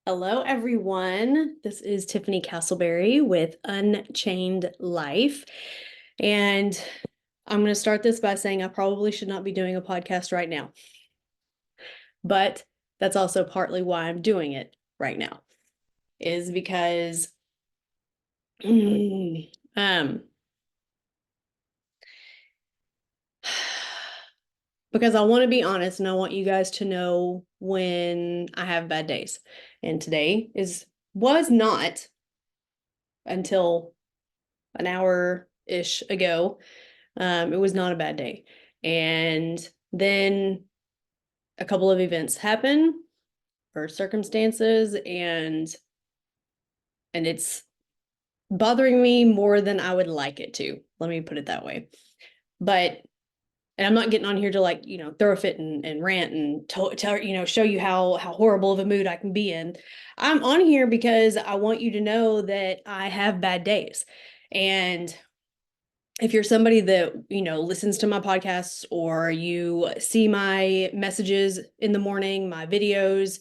Hello, everyone. This is Tiffany Castleberry with Unchained Life. And I'm going to start this by saying I probably should not be doing a podcast right now. But that's also partly why I'm doing it right now, is because um because I want to be honest and I want you guys to know when I have bad days. And today was not until an hour-ish ago. It was not a bad day. And then a couple of events happen or circumstances and it's bothering me more than I would like it to. Let me put it that way. But and I'm not getting on here to throw a fit and rant and tell show you how horrible of a mood I can be in. I'm on here because I want you to know that I have bad days. And if you're somebody that, listens to my podcasts or you see my messages in the morning, my videos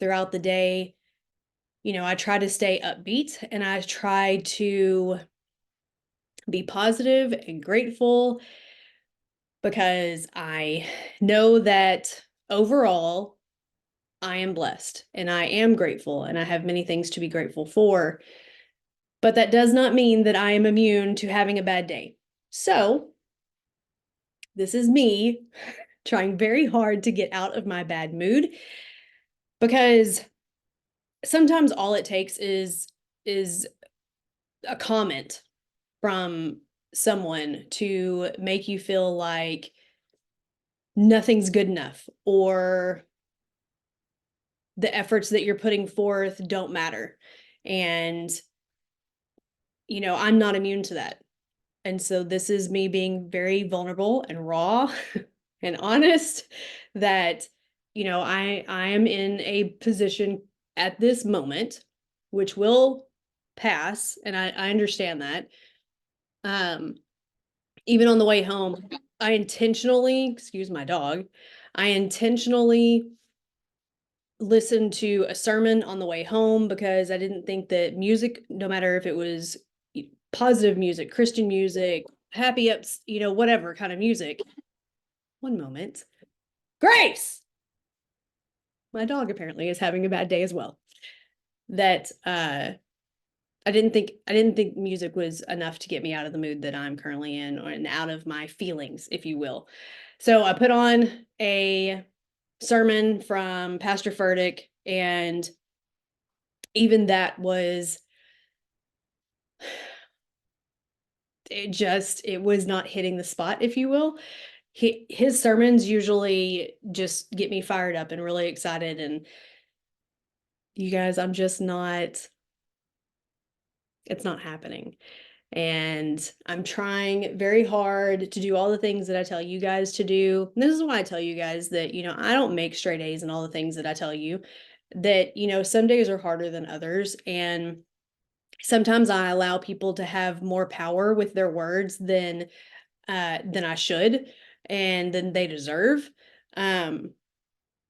throughout the day, I try to stay upbeat and I try to be positive and grateful because I know that overall I am blessed and I am grateful and I have many things to be grateful for. But that does not mean that I am immune to having a bad day. So, this is me trying very hard to get out of my bad mood because sometimes all it takes is a comment from someone to make you feel like nothing's good enough or the efforts that you're putting forth don't matter. And I'm not immune to that. And so this is me being very vulnerable and raw and honest that I am in a position at this moment which will pass and I understand that. Um Even on the way home, I intentionally, excuse my dog, I intentionally listened to a sermon on the way home because I didn't think that music, no matter if it was positive music, Christian music, happy ups, whatever kind of music. One moment. Grace! My dog apparently is having a bad day as well. That I didn't think music was enough to get me out of the mood that I'm currently in or and out of my feelings, if you will. So I put on a sermon from Pastor Furtick, and even that was it was not hitting the spot, if you will. His sermons usually just get me fired up and really excited. And you guys, it's not happening. And I'm trying very hard to do all the things that I tell you guys to do. And this is why I tell you guys that, I don't make straight A's and all the things that I tell you, that, some days are harder than others. And sometimes I allow people to have more power with their words than I should and than they deserve. Um,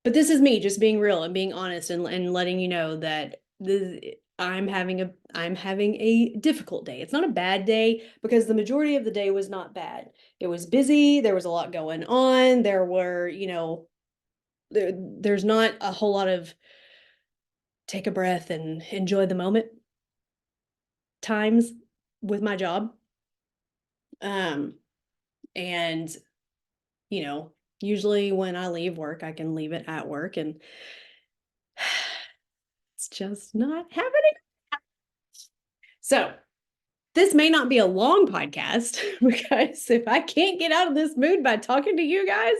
but this is me just being real and being honest and letting you know that I'm having a difficult day. It's not a bad day because the majority of the day was not bad. It was busy, there was a lot going on. There were, there's not a whole lot of take a breath and enjoy the moment times with my job. Um and you know, usually when I leave work, I can leave it at work and it's just not happening. So, this may not be a long podcast because if I can't get out of this mood by talking to you guys,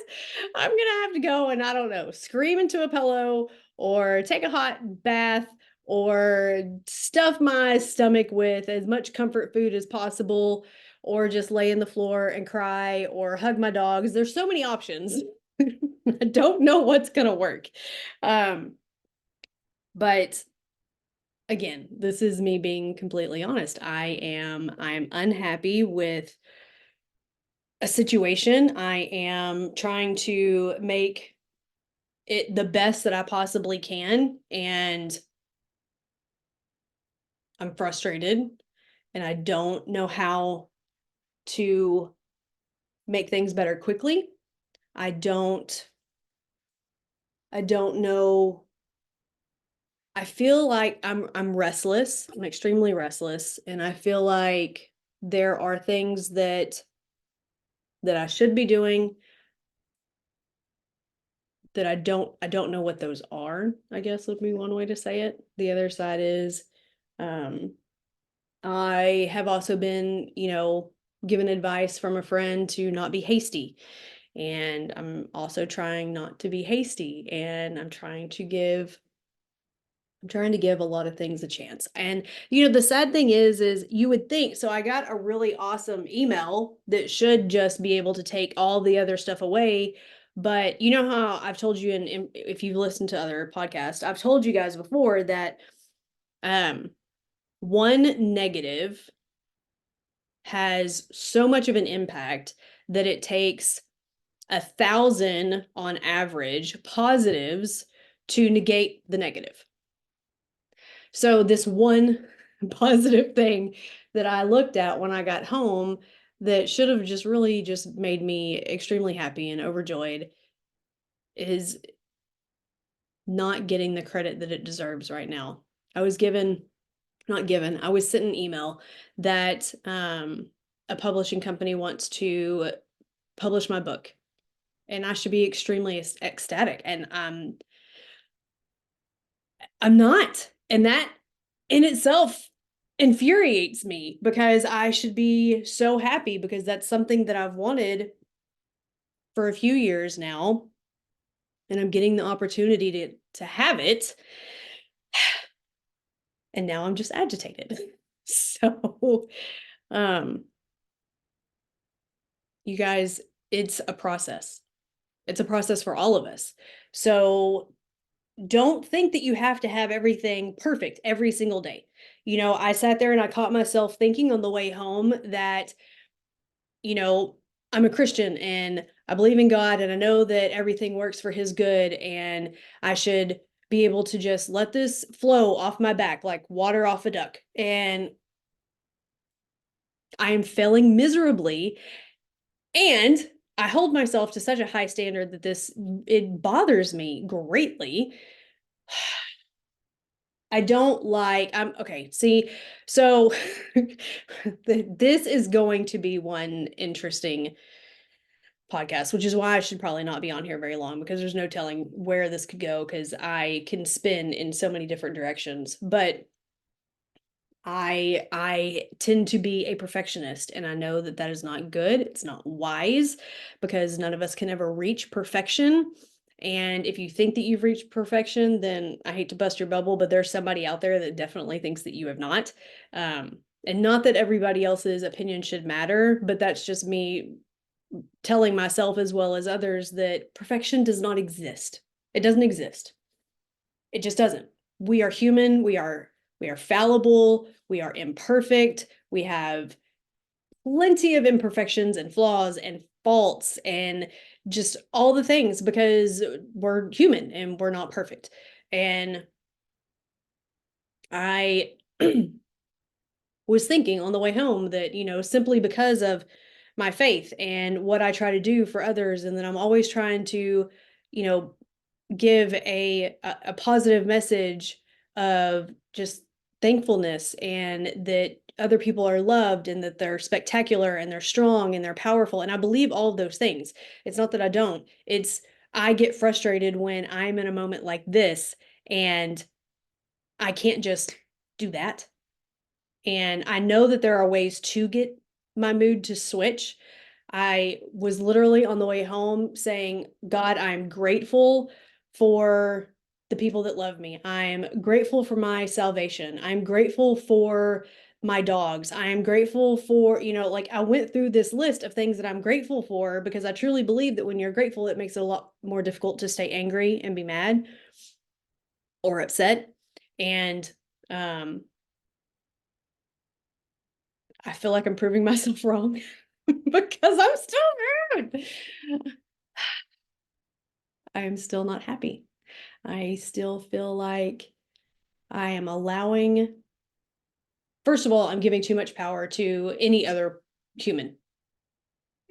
I'm going to have to go and I don't know, scream into a pillow or take a hot bath or stuff my stomach with as much comfort food as possible or just lay in the floor and cry or hug my dogs. There's so many options. I don't know what's going to work. Um, but again, this is me being completely honest. I'm unhappy with a situation. I am trying to make it the best that I possibly can. And I'm frustrated and I don't know how to make things better quickly. I don't I don't know. I feel like I'm restless. I'm extremely restless, and I feel like there are things that I should be doing that I don't know what those are, I guess would be one way to say it. The other side is um I have also been, given advice from a friend to not be hasty. And I'm also trying not to be hasty, and I'm trying to give a lot of things a chance. And the sad thing is you would think, so I got a really awesome email that should just be able to take all the other stuff away. But you know how I've told you, and if you've listened to other podcasts, I've told you guys before that um one negative has so much of an impact that it takes 1,000 on average positives to negate the negative. So this one positive thing that I looked at when I got home that should have just really just made me extremely happy and overjoyed is not getting the credit that it deserves right now. I was given not given, I was sent an email that a publishing company wants to publish my book, and I should be extremely ecstatic, and I'm not. And that in itself infuriates me because I should be so happy because that's something that I've wanted for a few years now, and I'm getting the opportunity to have it, and now I'm just agitated. So, um you guys, it's a process. It's a process for all of us. So don't think that you have to have everything perfect every single day. I sat there and I caught myself thinking on the way home that, you know, I'm a Christian and I believe in God and I know that everything works for his good and I should be able to just let this flow off my back like water off a duck. And I am failing miserably. And I hold myself to such a high standard that it bothers me greatly. I don't like I'm okay, see, so this is going to be one interesting podcast, which is why I should probably not be on here very long because there's no telling where this could go because I can spin in so many different directions. But I tend to be a perfectionist, and I know that that is not good. It's not wise because none of us can ever reach perfection. And if you think that you've reached perfection, then I hate to bust your bubble, but there's somebody out there that definitely thinks that you have not. And not that everybody else's opinion should matter, but that's just me telling myself as well as others that perfection does not exist. It doesn't exist. It just doesn't. We are human, we are fallible, we are imperfect, we have plenty of imperfections and flaws and faults and just all the things because we're human and we're not perfect. And I was thinking on the way home that, simply because of my faith and what I try to do for others, and then I'm always trying to, you know, give a positive message of just thankfulness and that other people are loved and that they're spectacular and they're strong and they're powerful. And I believe all of those things. It's not that I don't. It's I get frustrated when I'm in a moment like this and I can't just do that. And I know that there are ways to get my mood to switch. I was literally on the way home saying, God, I'm grateful for the people that love me. I'm grateful for my salvation. I'm grateful for my dogs. I am grateful for, like I went through this list of things that I'm grateful for because I truly believe that when you're grateful, it makes it a lot more difficult to stay angry and be mad or upset. And um, I feel like I'm proving myself wrong because I'm still mad. I am still not happy. I still feel like I am allowing first of all, I'm giving too much power to any other human.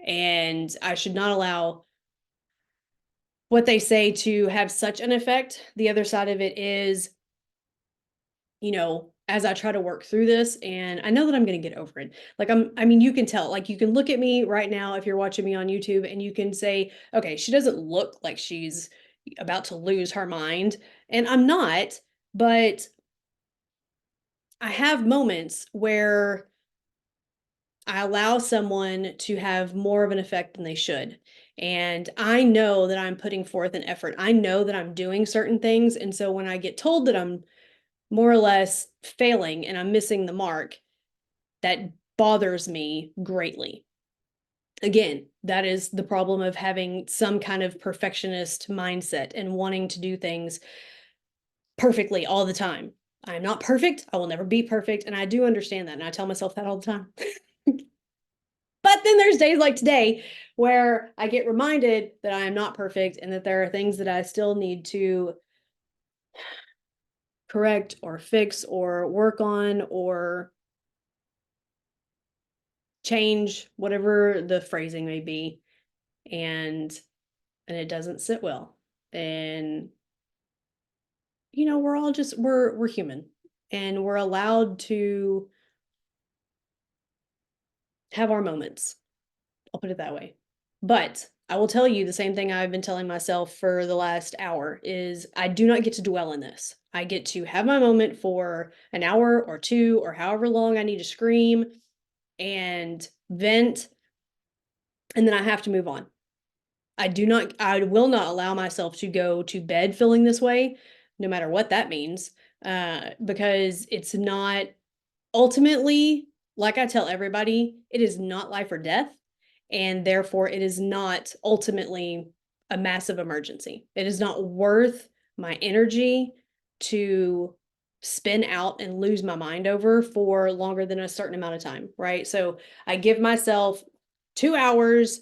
And I should not allow what they say to have such an effect. The other side of it is, as I try to work through this, and I know that I'm going to get over it. Like I mean, you can tell, like you can look at me right now if you're watching me on YouTube and you can say, okay, she doesn't look like she's about to lose her mind. And I'm not, but I have moments where I allow someone to have more of an effect than they should. And I know that I'm putting forth an effort. I know that I'm doing certain things. And so when I get told that I'm more or less failing and I'm missing the mark, that bothers me greatly. Again, that is the problem of having some kind of perfectionist mindset and wanting to do things perfectly all the time. I'm not perfect. I will never be perfect. And I do understand that. And I tell myself that all the time. But then there's days like today where I get reminded that I am not perfect and that there are things that I still need to correct or fix or work on or change, whatever the phrasing may be. And it doesn't sit well. And we're all just we're human and we're allowed to have our moments. I'll put it that way. But I will tell you the same thing I've been telling myself for the last hour is I do not get to dwell in this. I get to have my moment for an hour or two or however long I need to scream and vent, and then I have to move on. I will not allow myself to go to bed feeling this way, no matter what that means, because it's not ultimately, like I tell everybody, it is not life or death. And therefore, it is not ultimately a massive emergency. It is not worth my energy to spin out and lose my mind over for longer than a certain amount of time, right? So I give myself 2 hours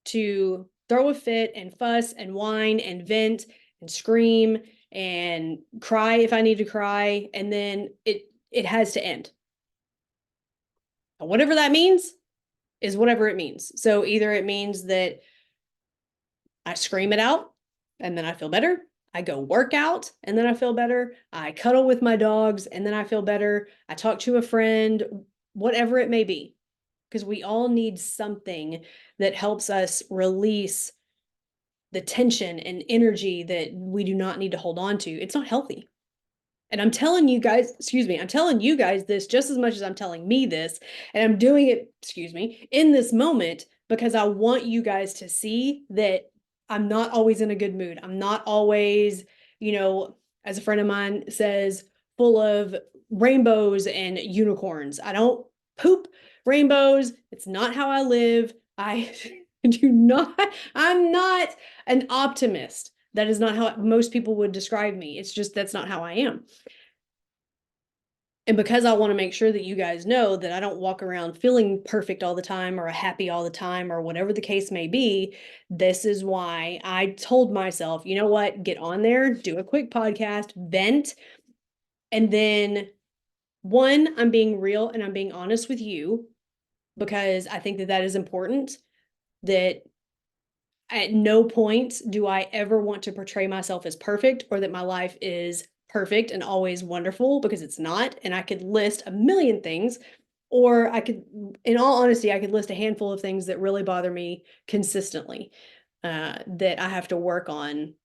to throw a fit and fuss and whine and vent and scream and cry if I need to cry, and then it has to end. Whatever that means is whatever it means. So either it means that I scream it out and then I feel better. I go work out and then I feel better. I cuddle with my dogs and then I feel better. I talk to a friend, whatever it may be, because we all need something that helps us release the tension and energy that we do not need to hold on to. It's not healthy. And I'm telling you guys, I'm telling you guys this just as much as I'm telling me this. And I'm doing it, in this moment because I want you guys to see that I'm not always in a good mood. I'm not always, as a friend of mine says, full of rainbows and unicorns. I don't poop rainbows. It's not how I live. I I'm not an optimist. That is not how most people would describe me. It's just that's not how I am. And because I want to make sure that you guys know that I don't walk around feeling perfect all the time or happy all the time or whatever the case may be, this is why I told myself, you know what, get on there, do a quick podcast, vent, and then one, I'm being real and I'm being honest with you because I think that that is important, that at no point do I ever want to portray myself as perfect or that my life is perfect and always wonderful, because it's not. And I could list a million things, or I could, in all honesty, I could list a handful of things that really bother me consistently, that I have to work on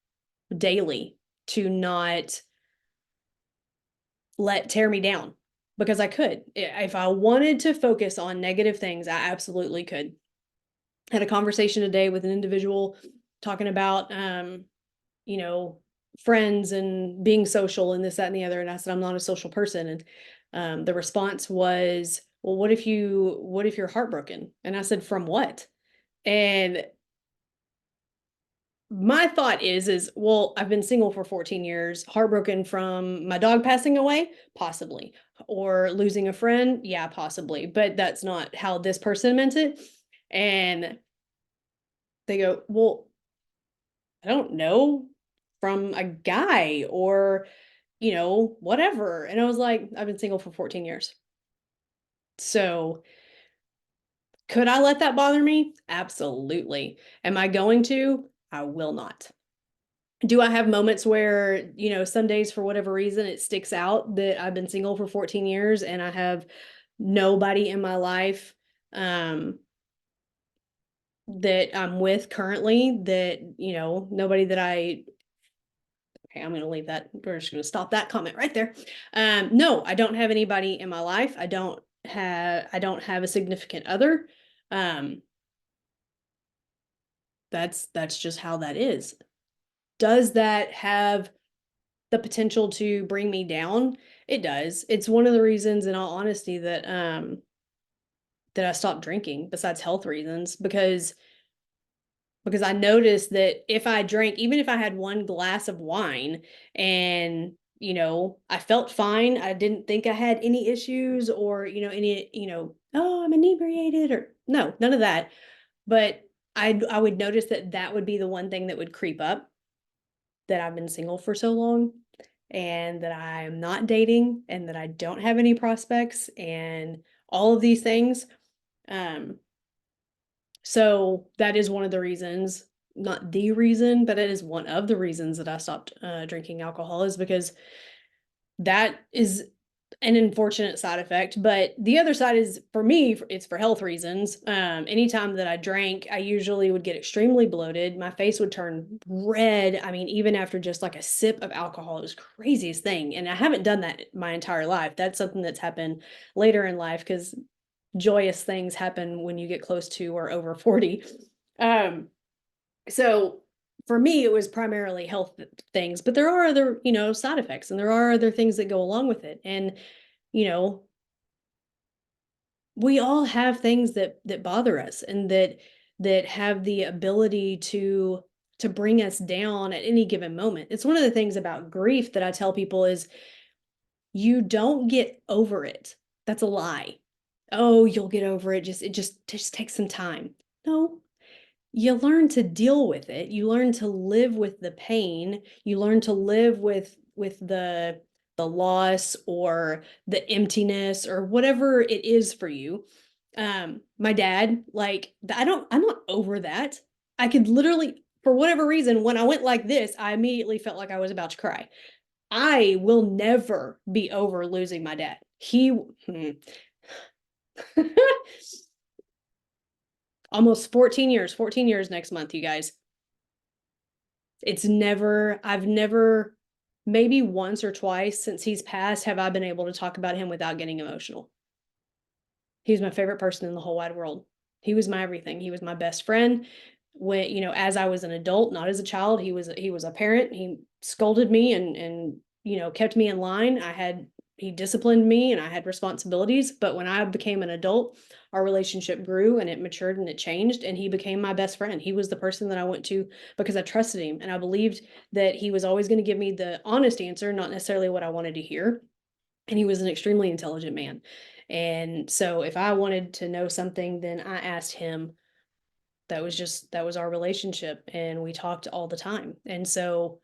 daily to not let tear me down, because I could. If I wanted to focus on negative things, I absolutely could. Had a conversation today with an individual talking about, you know, friends and being social and this, that, and the other. And I said, I'm not a social person. And the response was, well, what if you're heartbroken? And I said, from what? And my thought is, well, I've been single for 14 years, heartbroken from my dog passing away, possibly, or losing a friend. Yeah, possibly, but that's not how this person meant it. And they go, well, I don't know, from a guy or, whatever. And I was like, I've been single for 14 years. So could I let that bother me? Absolutely. Am I going to? I will not. Do I have moments where, some days for whatever reason it sticks out that I've been single for 14 years and I have nobody in my life that I'm with currently, that, nobody that okay, I'm going to leave that. We're just going to stop that comment right there. No, I don't have anybody in my life. I don't have a significant other. Um, that's just how that is. Does that have the potential to bring me down? It does. It's one of the reasons, in all honesty, that I stopped drinking, besides health reasons, because I noticed that if I drank, even if I had one glass of wine and, I felt fine, I didn't think I had any issues or, oh, I'm inebriated, or no, none of that. But I would notice that that would be the one thing that would creep up, that I've been single for so long and that I'm not dating and that I don't have any prospects and all of these things. Um, so that is one of the reasons, not the reason, but it is one of the reasons that I stopped drinking alcohol, is because that is an unfortunate side effect. But the other side is, for me, it's for health reasons. Anytime that I drank, I usually would get extremely bloated. My face would turn red. I mean, even after just like a sip of alcohol, it was the craziest thing. And I haven't done that my entire life. That's something that's happened later in life, because joyous things happen when you get close to or over 40. Um, so for me, it was primarily health things, but there are other, side effects, and there are other things that go along with it. And, you know, we all have things that bother us, and that have the ability to bring us down at any given moment. It's one of the things about grief that I tell people is, you don't get over it. That's a lie. Oh, you'll get over it. Just takes some time. No, you learn to deal with it. You learn to live with the pain. You learn to live with the loss or the emptiness or whatever it is for you. My dad, like, I'm not over that. I could literally, for whatever reason, when I went like this, I immediately felt like I was about to cry. I will never be over losing my dad. Almost 14 years next month, you guys. I've never, maybe once or twice since he's passed, have I been able to talk about him without getting emotional. He's my favorite person in the whole wide world. He was my everything. He was my best friend. When, as I was an adult, not as a child, he was a parent. He scolded me and kept me in line. He disciplined me and I had responsibilities. But when I became an adult, our relationship grew and it matured and it changed, and he became my best friend. He was the person that I went to because I trusted him and I believed that he was always going to give me the honest answer, not necessarily what I wanted to hear. And he was an extremely intelligent man. And so if I wanted to know something, then I asked him. That was our relationship, and we talked all the time. And so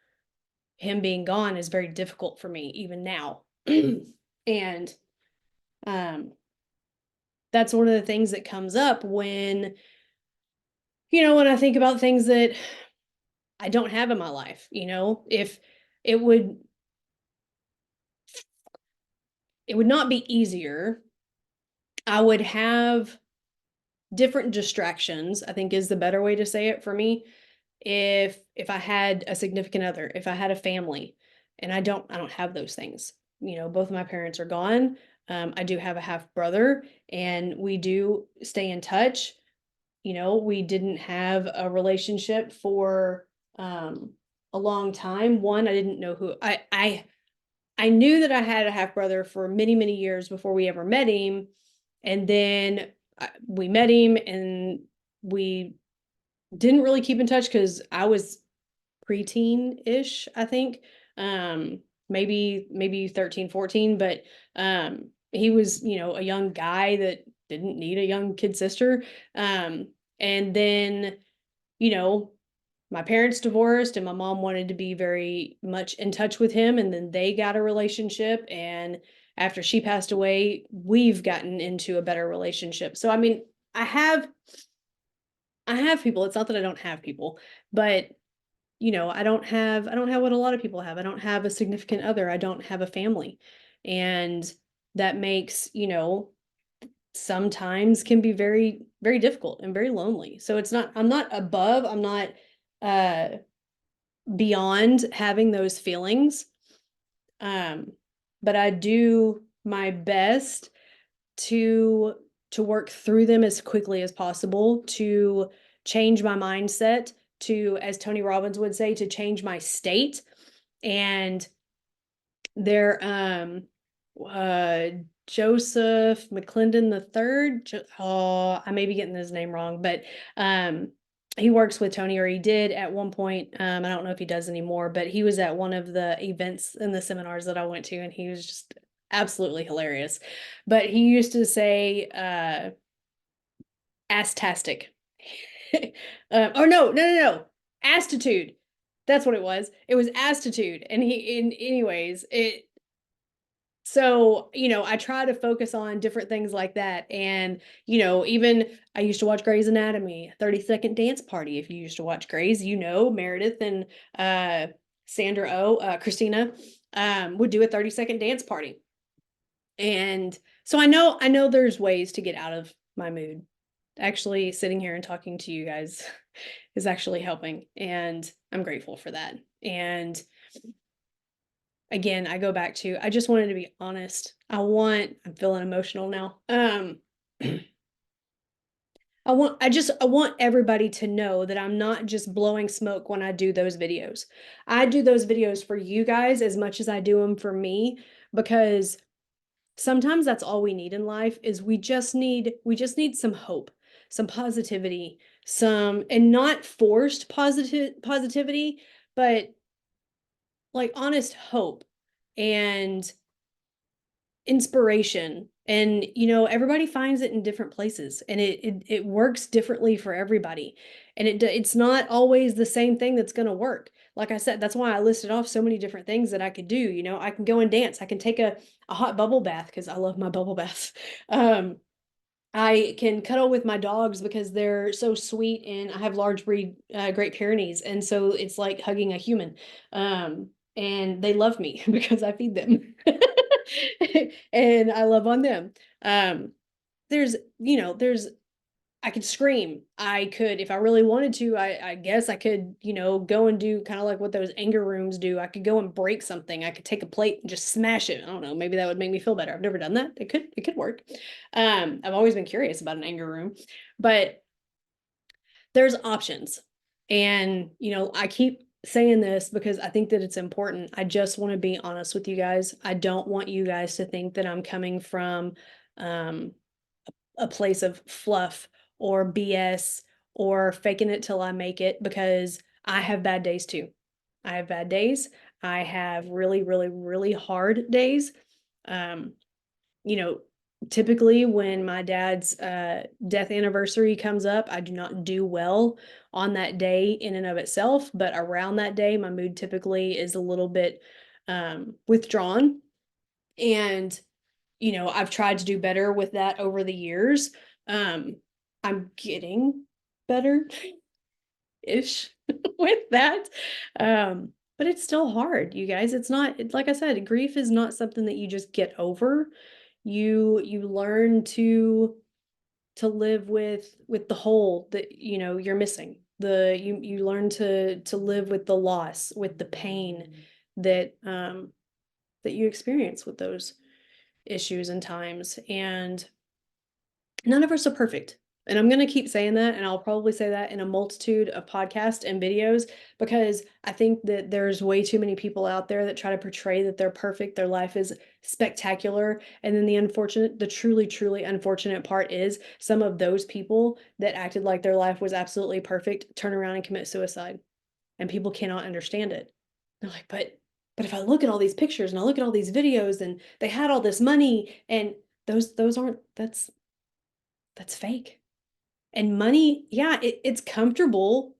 him being gone is very difficult for me even now. And um that's one of the things that comes up when, when I think about things that I don't have in my life. If it would it would not be easier, I would have different distractions, I think is the better way to say it for me. If I had a significant other, if I had a family, and I don't have those things. Both of my parents are gone. I do have a half brother, and we do stay in touch. We didn't have a relationship for a long time. One, I didn't know who I knew that I had a half brother for many, many years before we ever met him. And then we met him and we didn't really keep in touch because I was preteen-ish, I think. Maybe 13, 14, but he was, a young guy that didn't need a young kid sister. And then, you know, my parents divorced and my mom wanted to be very much in touch with him, and then they got a relationship, and after she passed away, we've gotten into a better relationship. So I mean, I have people. It's not that I don't have people, but I don't have what a lot of people have. I don't have a significant other. I don't have a family. And that makes, sometimes can be very, very difficult and very lonely. So I'm not above, I'm not uh beyond having those feelings. Um, but I do my best to work through them as quickly as possible, to change my mindset, to, as Tony Robbins would say, to change my state. And there, Joseph McClendon the third. Oh, I may be getting his name wrong, but he works with Tony, or he did at one point. I don't know if he does anymore, but he was at one of the events in the seminars that I went to, and he was just absolutely hilarious. But he used to say, "Astastic," or no, "Astitude." That's what it was. It was "Astitude," and anyways, it. So, I try to focus on different things like that. And, even I used to watch Grey's Anatomy, 30-Second Dance Party. If you used to watch Grey's, Meredith and Sandra Christina would do a 30-second dance party. And so I know there's ways to get out of my mood. Actually, sitting here and talking to you guys is actually helping. And I'm grateful for that. And again, I go back to, I just wanted to be honest. I'm feeling emotional now. I want everybody to know that I'm not just blowing smoke when I do those videos. I do those videos for you guys as much as I do them for me, because sometimes that's all we need in life. Is we just need some hope, some positivity, and not forced positivity, but like honest hope and inspiration. And everybody finds it in different places, and it works differently for everybody. And it's not always the same thing that's going to work. Like I said, that's why I listed off so many different things that I could do. I can go and dance, I can take a hot bubble bath because I love my bubble baths. I can cuddle with my dogs because they're so sweet, and I have large breed Great Pyrenees, and so it's like hugging a human. And they love me because I feed them, and I love on them. Um, there's I could scream. I could, if I really wanted to, I guess I could, go and do kind of like what those anger rooms do. I could go and break something. I could take a plate and just smash it. I don't know. Maybe that would make me feel better. I've never done that. It could work. I've always been curious about an anger room, but there's options. And, I keep saying this because I think that it's important. I just want to be honest with you guys. I don't want you guys to think that I'm coming from, um, a place of fluff or BS or faking it till I make it, because I have bad days too. I have bad days. I have really, really, really hard days. Um, you know, Typically when my dad's death anniversary comes up, I do not do well on that day in and of itself, but around that day, my mood typically is a little bit withdrawn. And I've tried to do better with that over the years. Um, I'm getting better ish with that. But it's still hard, you guys. Like I said, grief is not something that you just get over. You learn to live with the hole that you're missing. You learn to live with the loss, with the pain that you experience with those issues and times. And none of us are perfect. And I'm going to keep saying that. And I'll probably say that in a multitude of podcasts and videos, because I think that there's way too many people out there that try to portray that they're perfect. Their life is spectacular. And then the truly, truly unfortunate part is some of those people that acted like their life was absolutely perfect turn around and commit suicide. And people cannot understand it. They're like, but if I look at all these pictures and I look at all these videos and they had all this money, and those aren't, that's fake. And money, yeah, it's comfortable,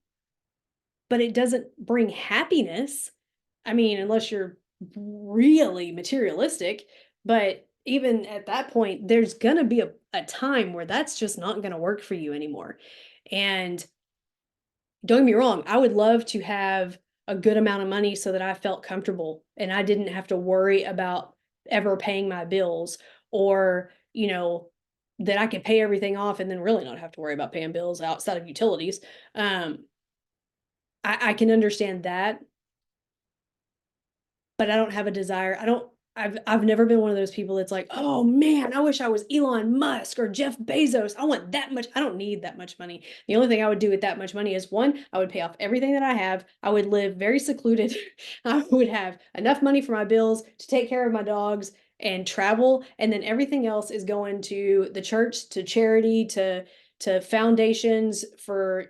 but it doesn't bring happiness. I mean, unless you're really materialistic, but even at that point, there's gonna be a time where that's just not gonna work for you anymore. And don't get me wrong, I would love to have a good amount of money so that I felt comfortable and I didn't have to worry about ever paying my bills, or, that I could pay everything off and then really not have to worry about paying bills outside of utilities. Um, I can understand that, but I don't have a desire. I've never been one of those people that's like, "Oh man, I wish I was Elon Musk or Jeff Bezos. I want that much." I don't need that much money. The only thing I would do with that much money is, one, I would pay off everything that I have. I would live very secluded. I would have enough money for my bills, to take care of my dogs and travel, and then everything else is going to the church, to charity, to foundations for,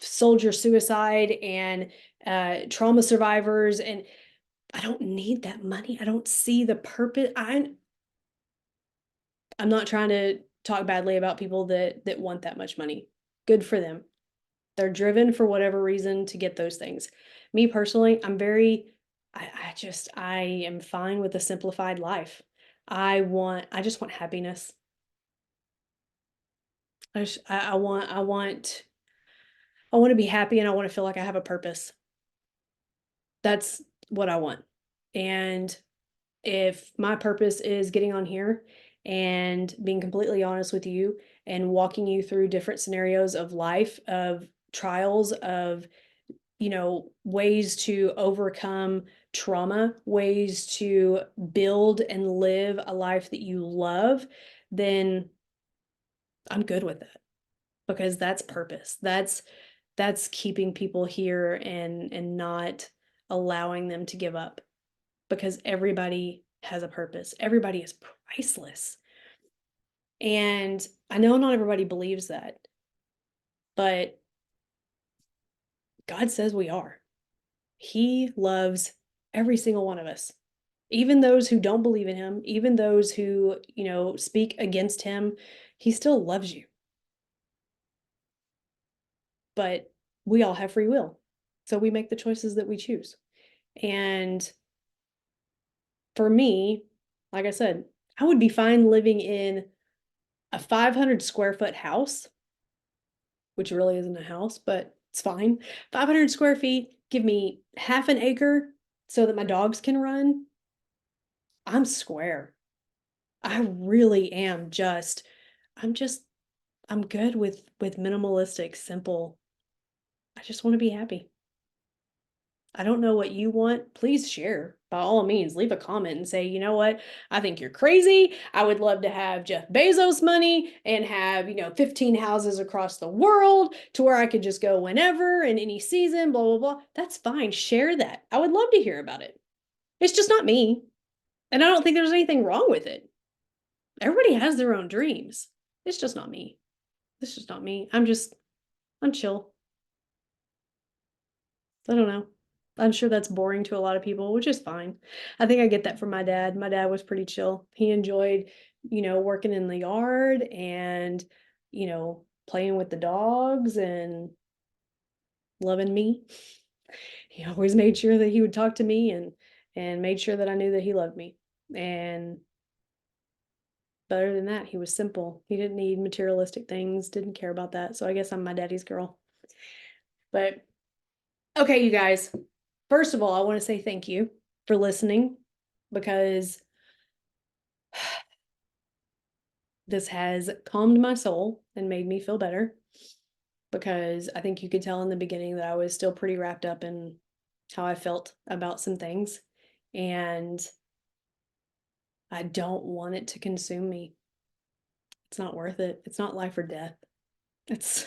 soldier suicide and trauma survivors. And I don't need that money. I don't see the purpose. I'm not trying to talk badly about people that want that much money. Good for them. They're driven for whatever reason to get those things. Me personally, I am fine with a simplified life. I just want happiness. I want to be happy, and I want to feel like I have a purpose. That's what I want. And if my purpose is getting on here and being completely honest with you and walking you through different scenarios of life, of trials, of, ways to overcome trauma, ways to build and live a life that you love, then I'm good with it, because that's purpose. That's keeping people here and not allowing them to give up, because everybody has a purpose. Everybody is priceless. And I know not everybody believes that, but God says we are. He loves every single one of us. Even those who don't believe in him, even those who, speak against him, he still loves you. But we all have free will. So we make the choices that we choose. And for me, like I said, I would be fine living in a 500 square foot house, which really isn't a house, but it's fine. 500 square feet, give me half an acre so that my dogs can run. I'm square. I really am I'm just, I'm good with minimalistic, simple. I just want to be happy. I don't know what you want. Please share. By all means, leave a comment and say, you know what? I think you're crazy. I would love to have Jeff Bezos money and have, 15 houses across the world to where I could just go whenever in any season, blah, blah, blah. That's fine. Share that. I would love to hear about it. It's just not me. And I don't think there's anything wrong with it. Everybody has their own dreams. It's just not me. It's just not me. I'm chill. I don't know. I'm sure that's boring to a lot of people, which is fine. I think I get that from my dad. My dad was pretty chill. He enjoyed, working in the yard and, playing with the dogs and loving me. He always made sure that he would talk to me and made sure that I knew that he loved me. And better than that, he was simple. He didn't need materialistic things, didn't care about that. So I guess I'm my daddy's girl. But okay, you guys. First of all, I want to say thank you for listening, because this has calmed my soul and made me feel better, because I think you could tell in the beginning that I was still pretty wrapped up in how I felt about some things, and I don't want it to consume me. It's not worth it. It's not life or death. It's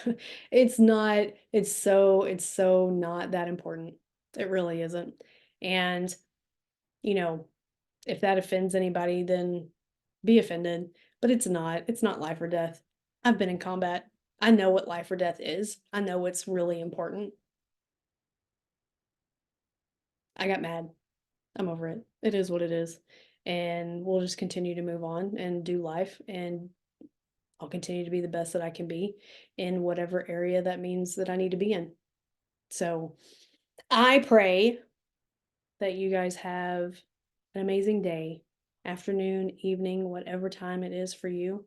it's not, it's so not that important. It really isn't. And, you know, if that offends anybody, then be offended, but it's not life or death. I've been in combat. I know what life or death is. I know what's really important. I got mad. I'm over it. It is what it is. And we'll just continue to move on and do life, and I'll continue to be the best that I can be in whatever area that means that I need to be in. So I pray that you guys have an amazing day, afternoon, evening, whatever time it is for you.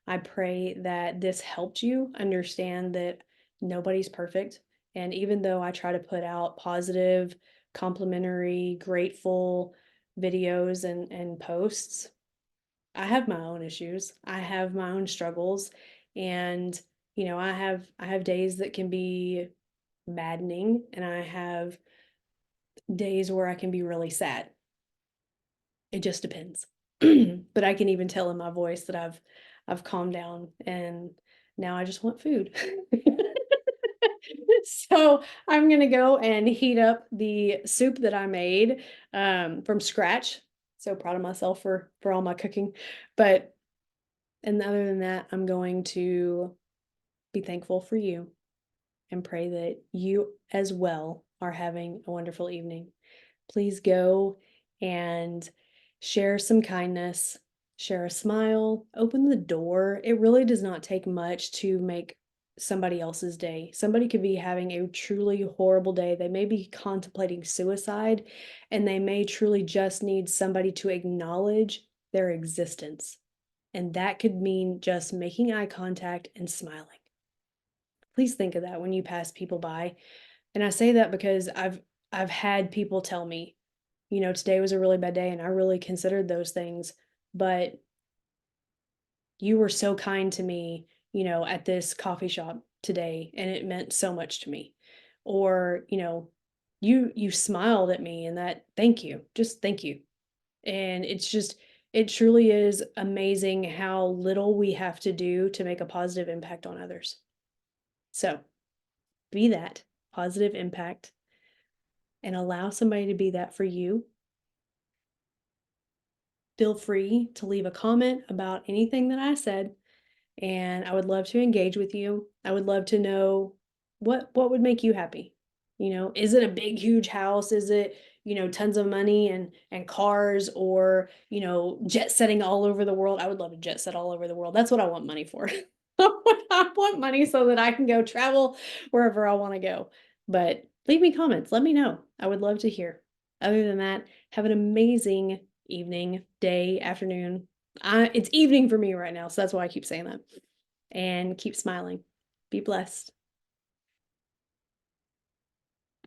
I pray that this helped you understand that nobody's perfect. And even though I try to put out positive, complimentary, grateful videos and posts, I have my own issues. I have my own struggles. And, I have days that can be maddening, and I have days where I can be really sad. It just depends. But I can even tell in my voice that I've calmed down, and now I just want food. So I'm gonna go and heat up the soup that I made from scratch. So proud of myself for all my cooking. But and other than that, I'm going to be thankful for you and pray that you as well are having a wonderful evening. Please go and share some kindness, share a smile, open the door. It really does not take much to make somebody else's day. Somebody could be having a truly horrible day. They may be contemplating suicide, and they may truly just need somebody to acknowledge their existence. And that could mean just making eye contact and smiling. Please think of that when you pass people by. And I say that because I've had people tell me, today was a really bad day and I really considered those things, but you were so kind to me, at this coffee shop today and it meant so much to me. Or, you smiled at me and that thank you. Just thank you. And it truly is amazing how little we have to do to make a positive impact on others. So, be that positive impact and allow somebody to be that for you. Feel free to leave a comment about anything that I said, and I would love to engage with you. I would love to know what would make you happy. Is it a big huge house? Is it, tons of money and cars, or, jet setting all over the world? I would love to jet set all over the world. That's what I want money for. I want money so that I can go travel wherever I want to go. But leave me comments. Let me know. I would love to hear. Other than that, have an amazing evening, day, afternoon. It's evening for me right now, so that's why I keep saying that. And keep smiling. Be blessed.